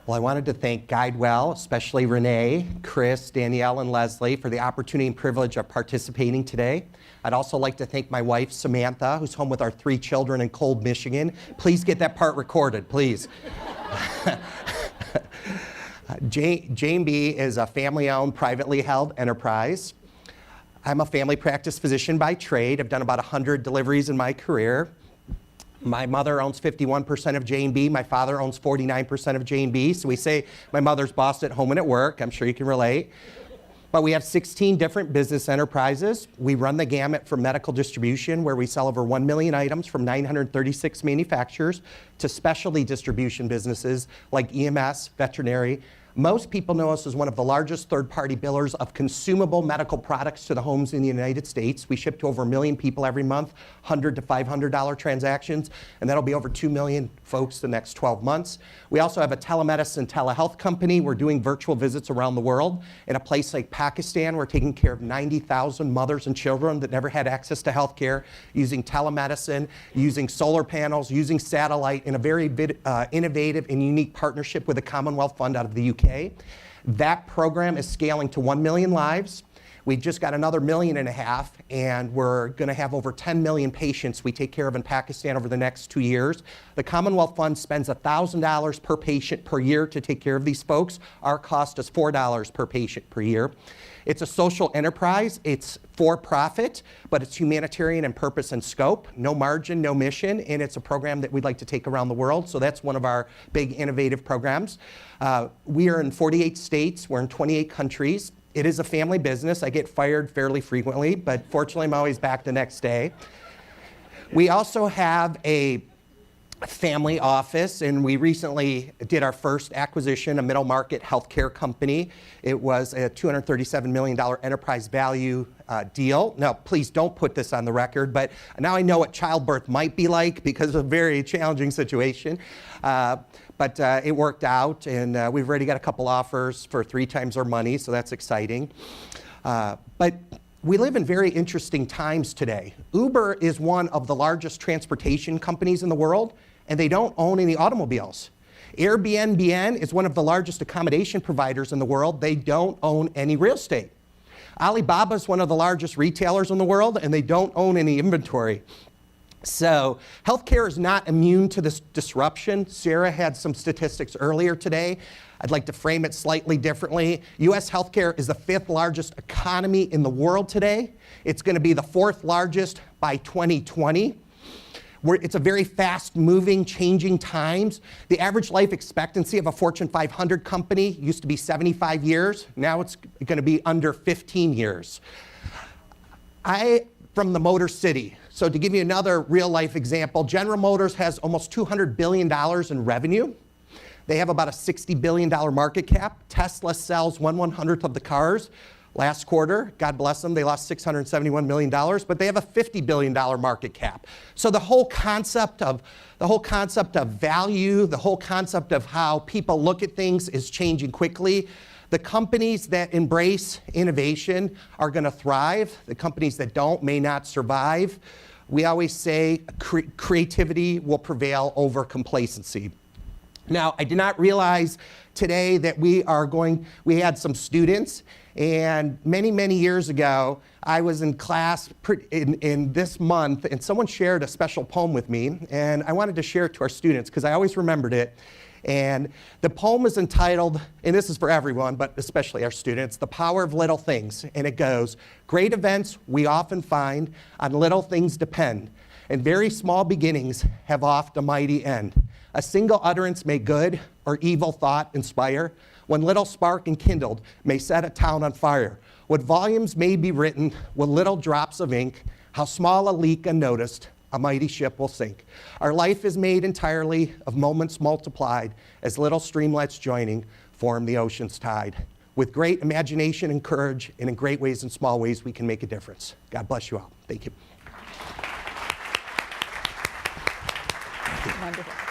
Well, I wanted to thank Guidewell, especially Renee, Chris, Danielle, and Leslie for the opportunity and privilege of participating today. I'd also like to thank my wife, Samantha, who's home with our 3 children in Cold, Michigan. Please get that part recorded, please. J&B is a family-owned, privately held enterprise. I'm a family practice physician by trade. I've done about 100 deliveries in my career. My mother owns 51% of J&B. My father owns 49% of J&B. So we say my mother's boss at home and at work. I'm sure you can relate. But we have 16 different business enterprises. We run the gamut from medical distribution, where we sell over 1 million items from 936 manufacturers, to specialty distribution businesses like EMS, veterinary. Most people know us as one of the largest third-party billers of consumable medical products to the homes in the United States. We ship to over 1 million people every month, $100 to $500 transactions, and that'll be over 2 million folks the next 12 months. We also have a telemedicine telehealth company. We're doing virtual visits around the world. In a place like Pakistan, we're taking care of 90,000 mothers and children that never had access to health care, using telemedicine, using solar panels, using satellite, in a very innovative and unique partnership with the Commonwealth Fund out of the UK. That program is scaling to 1 million lives. We've just got another 1.5 million, and we're going to have over 10 million patients we take care of in Pakistan over the next 2 years. The Commonwealth Fund spends $1,000 per patient per year to take care of these folks. Our cost is $4 per patient per year. It's a social enterprise. It's for profit, but it's humanitarian in purpose and scope. No margin, no mission, and it's a program that we'd like to take around the world. So that's one of our big innovative programs. We are in 48 states. We're in 28 countries. It is a family business. I get fired fairly frequently, but fortunately I'm always back the next day. We also have a family office, and we recently did our first acquisition, a middle market healthcare company. It was a $237 million enterprise value deal. Now, please don't put this on the record, but now I know what childbirth might be like because of a very challenging situation. But it worked out, and we've already got a couple offers for 3 times our money, so that's exciting. But we live in very interesting times today. Uber is one of the largest transportation companies in the world, and they don't own any automobiles. Airbnb is one of the largest accommodation providers in the world. They don't own any real estate. Alibaba is one of the largest retailers in the world, and they don't own any inventory. So healthcare is not immune to this disruption. Sarah had some statistics earlier today. I'd like to frame it slightly differently. US healthcare is the 5th largest economy in the world today. It's going to be the 4th largest by 2020. It's a very fast-moving, changing times. The average life expectancy of a Fortune 500 company used to be 75 years. Now it's going to be under 15 years. From the Motor City. So to give you another real-life example, General Motors has almost $200 billion in revenue. They have about a $60 billion market cap. Tesla sells 1/100th of the cars. Last quarter, God bless them, they lost $671 million, but they have a $50 billion market cap. So the whole concept of value, the whole concept of how people look at things is changing quickly. The companies that embrace innovation are going to thrive. The companies that don't may not survive. We always say creativity will prevail over complacency. Now, I did not realize today that we had some students, and many years ago, I was in class in this month, and someone shared a special poem with me, and I wanted to share it to our students because I always remembered it. And the poem is entitled, and this is for everyone, but especially our students, "The Power of Little Things." And it goes, "Great events we often find on little things depend, and very small beginnings have oft a mighty end. A single utterance may good or evil thought inspire. One little spark enkindled may set a town on fire. What volumes may be written with little drops of ink, how small a leak unnoticed, a mighty ship will sink. Our life is made entirely of moments multiplied, as little streamlets joining form the ocean's tide. With great imagination and courage, and in great ways and small ways, we can make a difference." God bless you all. Thank you. Wonderful.